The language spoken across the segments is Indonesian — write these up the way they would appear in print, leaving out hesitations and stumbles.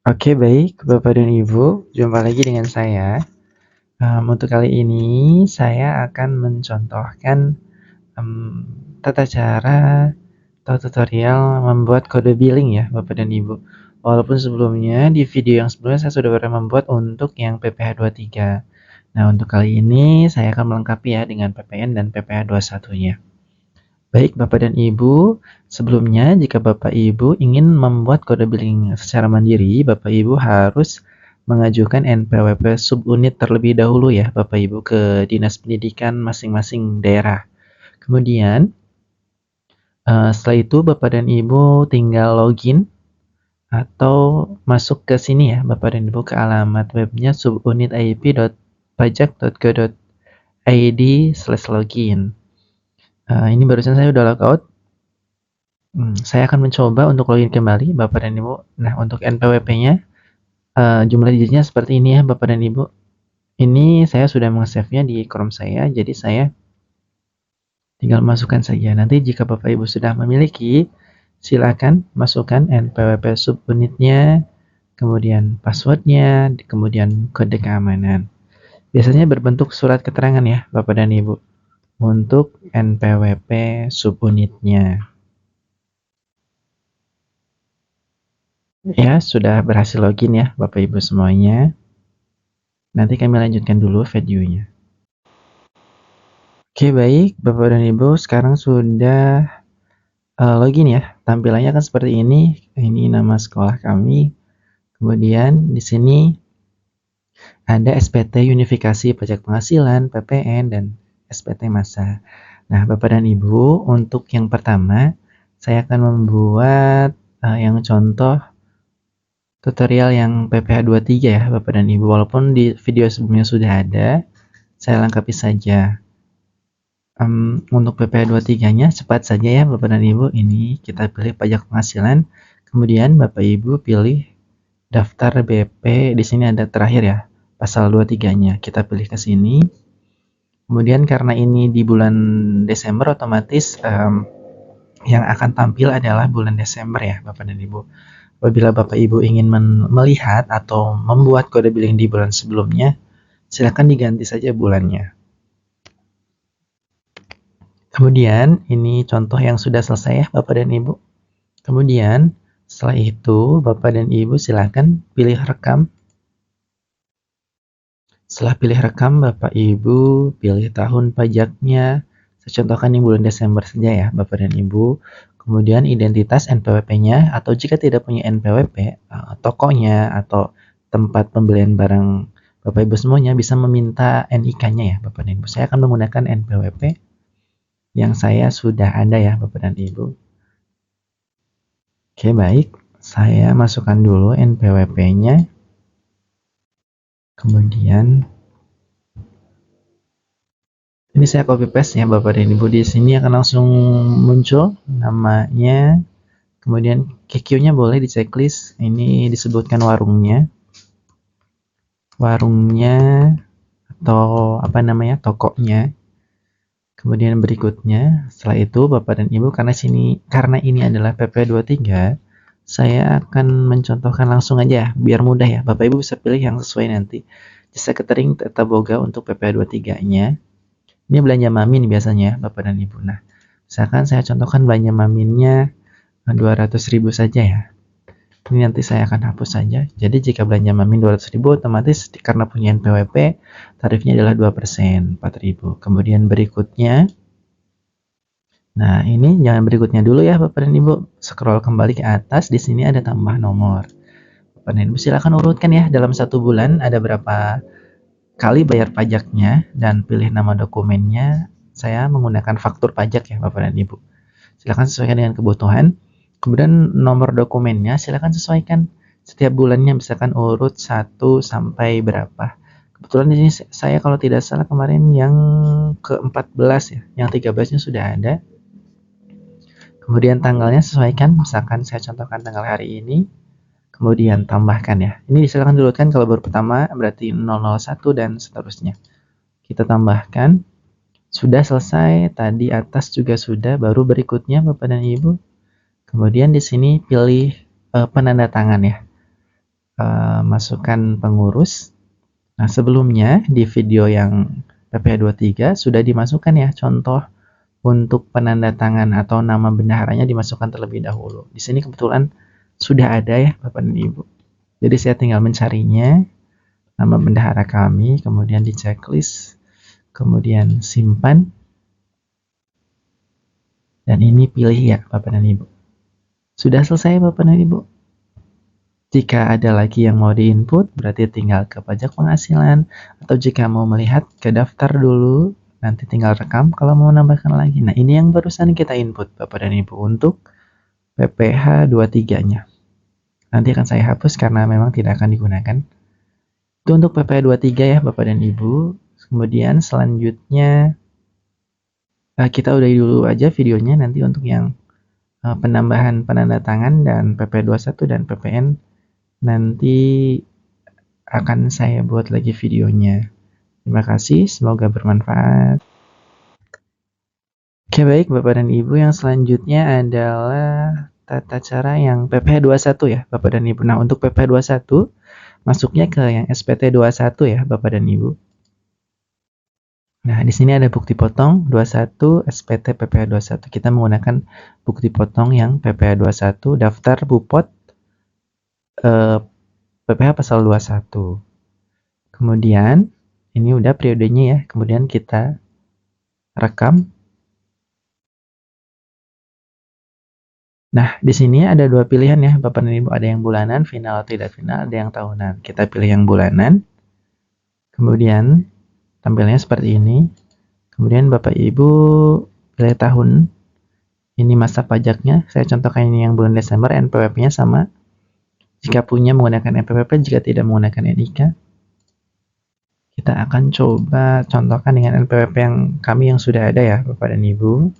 Oke, baik Bapak dan Ibu, jumpa lagi dengan saya. Untuk kali ini saya akan mencontohkan, tata cara atau tutorial membuat kode billing ya Bapak dan Ibu. Walaupun sebelumnya di video yang sebelumnya saya sudah pernah membuat untuk yang PPh 23. Nah, untuk kali ini saya akan melengkapi ya dengan PPN dan PPh 21-nya. Baik Bapak dan Ibu, sebelumnya jika Bapak Ibu ingin membuat kode billing secara mandiri, Bapak Ibu harus mengajukan NPWP subunit terlebih dahulu ya Bapak Ibu ke Dinas Pendidikan masing-masing daerah. Kemudian setelah itu Bapak dan Ibu tinggal login atau masuk ke sini ya Bapak dan Ibu ke alamat webnya subunit.ip.pajak.go.id/login. Ini barusan saya udah logout. Saya akan mencoba untuk login kembali Bapak dan Ibu. Nah, untuk NPWP-nya, jumlah digitnya seperti ini ya Bapak dan Ibu. Ini saya sudah meng-save-nya di Chrome saya, jadi saya tinggal masukkan saja. Nanti jika Bapak Ibu sudah memiliki, silakan masukkan NPWP subunitnya, kemudian password-nya, kemudian kode keamanan. Biasanya berbentuk surat keterangan ya Bapak dan Ibu untuk NPWP subunitnya. Ya, sudah berhasil login ya Bapak Ibu semuanya. Nanti kami lanjutkan dulu videonya. Oke, baik Bapak dan Ibu, sekarang sudah login ya. Tampilannya kan seperti ini. Ini nama sekolah kami. Kemudian di sini ada SPT Unifikasi Pajak Penghasilan, PPN, dan SPT Masa. Nah, Bapak dan Ibu, untuk yang pertama, saya akan membuat yang contoh tutorial yang PPh 23 ya, Bapak dan Ibu. Walaupun di video sebelumnya sudah ada, saya lengkapi saja. Untuk PPh 23-nya cepat saja ya Bapak dan Ibu. Ini kita pilih pajak penghasilan, kemudian Bapak Ibu pilih daftar BP. Di sini ada terakhir ya, pasal 23-nya. Kita pilih ke sini. Kemudian karena ini di bulan Desember, otomatis yang akan tampil adalah bulan Desember ya Bapak dan Ibu. Apabila Bapak Ibu ingin melihat atau membuat kode billing di bulan sebelumnya, silakan diganti saja bulannya. Kemudian ini contoh yang sudah selesai ya Bapak dan Ibu. Kemudian setelah itu Bapak dan Ibu silakan pilih rekam. Setelah pilih rekam, Bapak Ibu pilih tahun pajaknya. Saya contohkan yang bulan Desember saja ya Bapak dan Ibu. Kemudian identitas NPWP-nya, atau jika tidak punya NPWP, tokonya atau tempat pembelian barang Bapak Ibu semuanya bisa meminta NIK-nya ya Bapak dan Ibu. Saya akan menggunakan NPWP yang saya sudah ada ya Bapak dan Ibu. Oke, baik. Saya masukkan dulu NPWP-nya. Kemudian ini saya copy paste ya Bapak dan Ibu. Di sini akan langsung muncul namanya. Kemudian QQ-nya boleh di checklist. Ini disebutkan warungnya. Warungnya atau apa namanya? Tokonya. Kemudian berikutnya, setelah itu Bapak dan Ibu, karena ini adalah PP 23, saya akan mencontohkan langsung aja biar mudah ya. Bapak Ibu bisa pilih yang sesuai nanti. Jasa Catering Tata Boga untuk PP 23-nya. Ini belanja Mamin biasanya Bapak dan Ibu. Nah, misalkan saya contohkan belanja Maminnya 200.000 saja ya. Ini nanti saya akan hapus saja. Jadi jika belanja Mamin 200.000, otomatis karena punya NPWP, tarifnya adalah 2%, 4.000. Kemudian berikutnya, nah ini jangan berikutnya dulu ya Bapak dan Ibu. Scroll kembali ke atas, di sini ada tambah nomor. Bapak dan Ibu silakan urutkan ya, dalam satu bulan ada berapa kali bayar pajaknya, dan pilih nama dokumennya. Saya menggunakan faktur pajak ya Bapak dan Ibu. Silakan sesuaikan dengan kebutuhan. Kemudian nomor dokumennya silakan sesuaikan setiap bulannya, misalkan urut 1 sampai berapa. Kebetulan di sini saya kalau tidak salah kemarin yang ke-14 ya, yang 13-nya sudah ada. Kemudian tanggalnya sesuaikan, misalkan saya contohkan tanggal hari ini. Kemudian tambahkan ya. Ini silakan urutkan, kalau baru pertama berarti 001 dan seterusnya. Kita tambahkan. Sudah selesai, tadi atas juga sudah, baru berikutnya Bapak dan Ibu. Kemudian di sini pilih penanda tangan ya. masukkan pengurus. Nah, sebelumnya di video yang PP23 sudah dimasukkan ya contoh untuk penandatangan atau nama bendaharanya dimasukkan terlebih dahulu. Di sini kebetulan sudah ada ya Bapak dan Ibu. Jadi saya tinggal mencarinya, nama bendahara kami, kemudian di checklist, kemudian simpan, dan ini pilih ya Bapak dan Ibu. Sudah selesai Bapak dan Ibu. Jika ada lagi yang mau diinput, berarti tinggal ke pajak penghasilan, atau jika mau melihat ke daftar dulu, nanti tinggal rekam kalau mau nambahkan lagi. Nah, ini yang barusan kita input Bapak dan Ibu untuk PPh 23-nya. Nanti akan saya hapus karena memang tidak akan digunakan. Itu untuk PPh 23 ya Bapak dan Ibu. Kemudian selanjutnya kita udahi dulu aja videonya, nanti untuk yang penambahan penandatangan dan PP 21 dan PPN nanti akan saya buat lagi videonya. Terima kasih, semoga bermanfaat. Oke, baik Bapak dan Ibu, yang selanjutnya adalah tata cara yang PPh 21 ya Bapak dan Ibu. Nah, untuk PPh 21 masuknya ke yang SPT 21 ya Bapak dan Ibu. Nah, di sini ada bukti potong 21 SPT PPh 21. Kita menggunakan bukti potong yang PPh 21 daftar Bupot PPh pasal 21. Kemudian ini udah periodenya ya. Kemudian kita rekam. Nah, di sini ada dua pilihan ya Bapak dan Ibu. Ada yang bulanan, final, tidak final, ada yang tahunan. Kita pilih yang bulanan. Kemudian tampilnya seperti ini. Kemudian Bapak Ibu pilih tahun. Ini masa pajaknya. Saya contohkan ini yang bulan Desember, NPWP-nya sama. Jika punya menggunakan NPWP, jika tidak menggunakan NIK. Kita akan coba contohkan dengan NPWP yang kami yang sudah ada ya Bapak dan Ibu.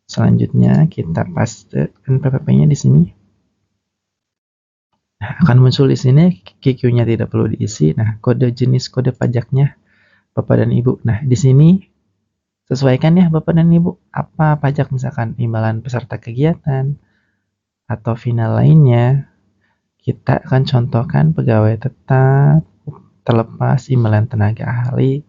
Selanjutnya kita paste NPWP-nya di sini. Nah, akan muncul di sini QQ-nya tidak perlu diisi. Nah, kode jenis kode pajaknya Bapak dan Ibu. Nah, di sini sesuaikan ya Bapak dan Ibu, apa pajak misalkan imbalan peserta kegiatan atau final lainnya. Kita akan contohkan pegawai tetap, terlepas, imbalan tenaga ahli.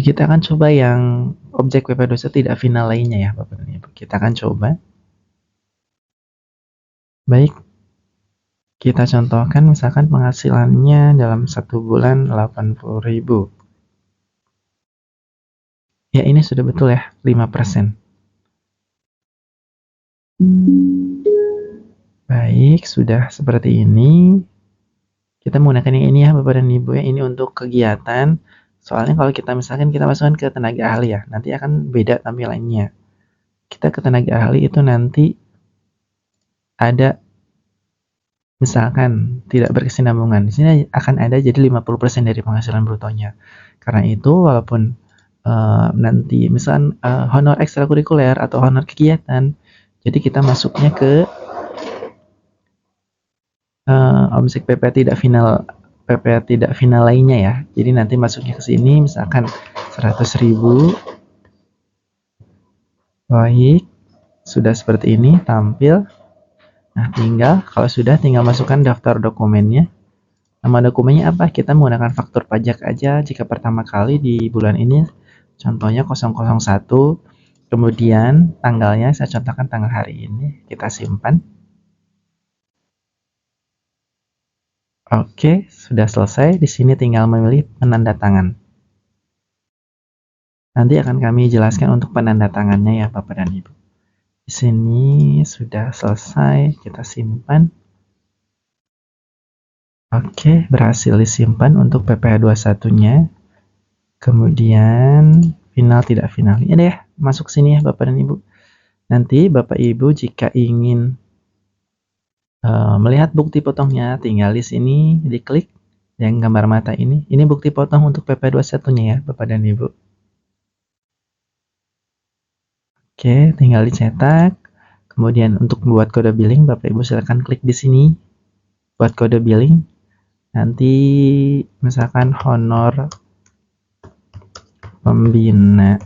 Kita akan coba yang objek PP21 tidak final lainnya ya Bapak dan Ibu. Kita akan coba. Baik, kita contohkan misalkan penghasilannya dalam 1 bulan 80.000. Ya, ini sudah betul ya, 5%. Baik, sudah seperti ini. Kita menggunakan yang ini ya Bapak dan Ibu ya, ini untuk kegiatan. Soalnya kalau kita misalkan kita masukkan ke tenaga ahli ya, nanti akan beda tampilannya. Kita ke tenaga ahli itu nanti ada misalkan tidak berkesinambungan. Di sini akan ada jadi 50% dari penghasilan brutonya. Karena itu walaupun nanti misalkan honor ekstrakurikuler atau honor kegiatan, jadi kita masuknya ke objek PP tidak final lainnya ya. Jadi nanti masuknya ke sini misalkan 100.000. Baik, sudah seperti ini tampil. Nah, kalau sudah tinggal masukkan daftar dokumennya. Nama dokumennya apa? Kita menggunakan faktur pajak aja jika pertama kali di bulan ini. Contohnya 001. Kemudian tanggalnya saya contohkan tanggal hari ini. Kita simpan. Oke, sudah selesai. Di sini tinggal memilih penandatangan. Nanti akan kami jelaskan untuk penandatangannya ya Bapak dan Ibu. Di sini sudah selesai. Kita simpan. Oke, berhasil disimpan untuk PPh 21-nya. Kemudian final tidak final. Ini deh, masuk sini ya Bapak dan Ibu. Nanti Bapak Ibu jika ingin melihat bukti potongnya, tinggal di sini diklik yang gambar mata ini. Ini bukti potong untuk PPh 21-nya ya Bapak dan Ibu. Oke, tinggal dicetak. Kemudian untuk membuat kode billing, Bapak Ibu silakan klik di sini buat kode billing. Nanti misalkan honor pembina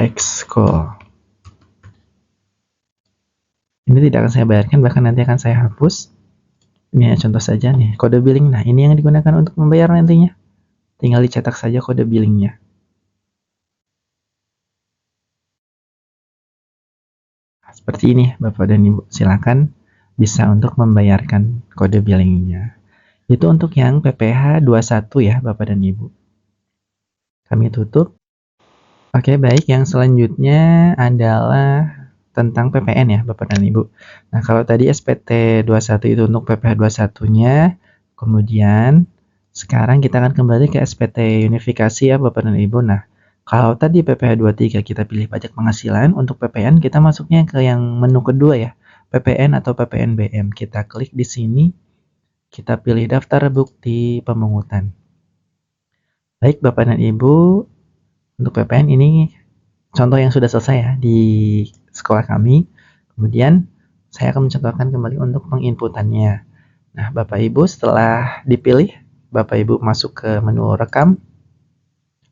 ekskul. Ini tidak akan saya bayarkan, bahkan nanti akan saya hapus. Ini contoh saja nih, kode billing. Nah, ini yang digunakan untuk membayar nantinya. Tinggal dicetak saja kode billingnya. Seperti ini, Bapak dan Ibu. Silakan bisa untuk membayarkan kode billingnya. Itu untuk yang PPh 21 ya, Bapak dan Ibu. Kami tutup. Oke, baik. Yang selanjutnya adalah tentang PPN ya, Bapak dan Ibu. Nah, kalau tadi SPT 21 itu untuk PPh 21-nya, kemudian sekarang kita akan kembali ke SPT unifikasi ya, Bapak dan Ibu. Nah, kalau tadi PPh 23 kita pilih pajak penghasilan, untuk PPN kita masuknya ke yang menu kedua ya, PPN atau PPNBM. Kita klik di sini, kita pilih daftar bukti pemungutan. Baik, Bapak dan Ibu, untuk PPN ini contoh yang sudah selesai ya di sekolah kami. Kemudian saya akan mencontohkan kembali untuk penginputannya. Nah, Bapak Ibu setelah dipilih, Bapak Ibu masuk ke menu rekam.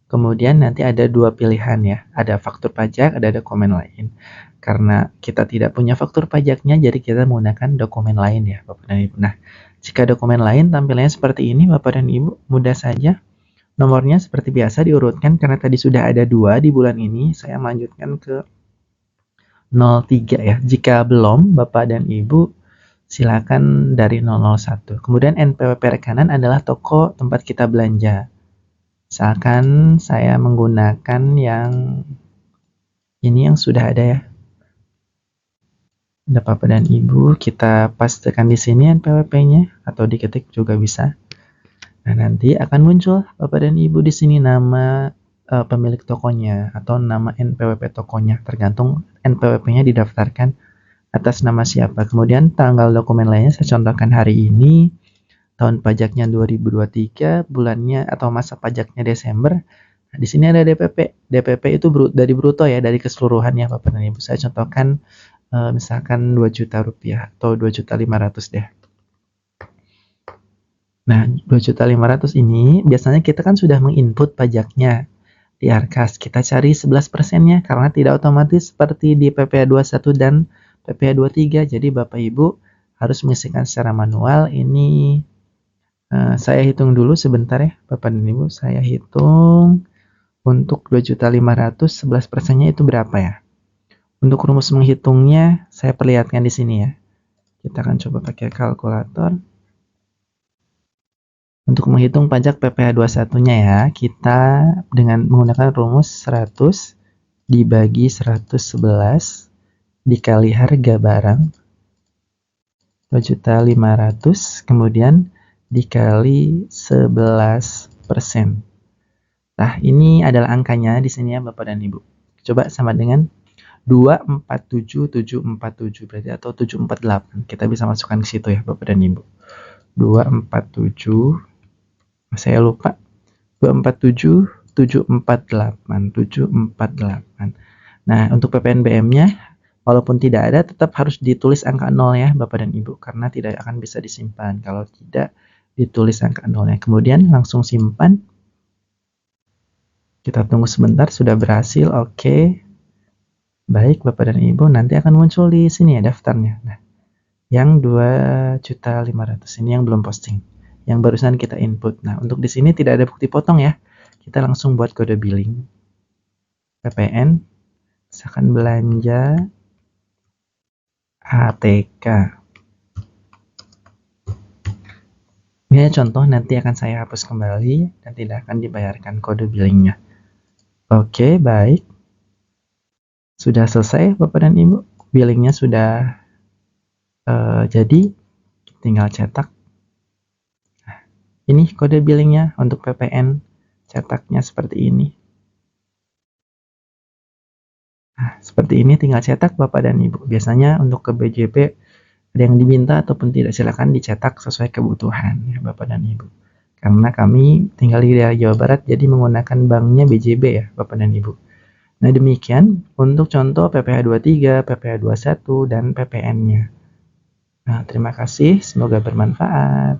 Kemudian nanti ada dua pilihan ya, ada faktur pajak, ada dokumen lain. Karena kita tidak punya faktur pajaknya, jadi kita menggunakan dokumen lain ya, Bapak dan Ibu. Nah, jika dokumen lain tampilannya seperti ini, Bapak dan Ibu, mudah saja. Nomornya seperti biasa diurutkan karena tadi sudah ada 2 di bulan ini. Saya melanjutkan ke 03 ya. Jika belum, Bapak dan Ibu silakan dari 001. Kemudian NPWP rekanan adalah toko tempat kita belanja. Misalkan saya menggunakan yang ini yang sudah ada ya. Ada Bapak dan Ibu, kita pastikan di sini NPWP-nya atau diketik juga bisa. Nah, nanti akan muncul Bapak dan Ibu di sini nama pemilik tokonya atau nama NPWP tokonya, tergantung NPWP-nya didaftarkan atas nama siapa. Kemudian tanggal dokumen lainnya saya contohkan hari ini, tahun pajaknya 2023, bulannya atau masa pajaknya Desember. Nah, di sini ada DPP. DPP itu dari bruto ya, dari keseluruhannya Bapak dan Ibu. Saya contohkan misalkan 2 juta rupiah atau 2.500.000 deh. Nah, 2.500.000 ini biasanya kita kan sudah menginput pajaknya di Arkas. Kita cari 11%-nya karena tidak otomatis seperti di PPh 21 dan PPh 23. Jadi Bapak Ibu harus mengisikan secara manual. Ini saya hitung dulu sebentar ya, Bapak dan Ibu. Saya hitung untuk 2.500.000, 11%-nya itu berapa ya? Untuk rumus menghitungnya saya perlihatkan di sini ya. Kita akan coba pakai kalkulator. Untuk menghitung pajak PPh 21-nya ya, kita dengan menggunakan rumus 100 dibagi 111 dikali harga barang 2.500.000, kemudian dikali 11%. Nah, ini adalah angkanya di sini ya Bapak dan Ibu. Coba sama dengan 247747 berarti atau 748. Kita bisa masukkan ke situ ya Bapak dan Ibu. 247, saya lupa, 247.748. Nah, untuk PPNBM-nya walaupun tidak ada, tetap harus ditulis angka 0 ya Bapak dan Ibu, karena tidak akan bisa disimpan kalau tidak ditulis angka 0-nya. Kemudian langsung simpan. Kita tunggu sebentar, sudah berhasil. Oke. Baik Bapak dan Ibu, nanti akan muncul di sini ya daftarnya. Nah, yang 2.500.000 ini yang belum posting, yang barusan kita input. Nah, untuk di sini tidak ada bukti potong ya. Kita langsung buat kode billing. PPN, misalkan belanja ATK. Ini contoh, nanti akan saya hapus kembali dan tidak akan dibayarkan kode billingnya. Oke, baik. Sudah selesai Bapak dan Ibu. Billingnya sudah jadi, tinggal cetak. Nah, ini kode billingnya untuk PPN, cetaknya seperti ini. Nah, seperti ini tinggal cetak Bapak dan Ibu. Biasanya untuk ke BJP ada yang diminta ataupun tidak, silakan dicetak sesuai kebutuhan ya Bapak dan Ibu. Karena kami tinggal di daerah Jawa Barat, jadi menggunakan banknya BJB ya Bapak dan Ibu. Nah, demikian untuk contoh PPh 23, PPh 21, dan PPN-nya. Nah, terima kasih, semoga bermanfaat.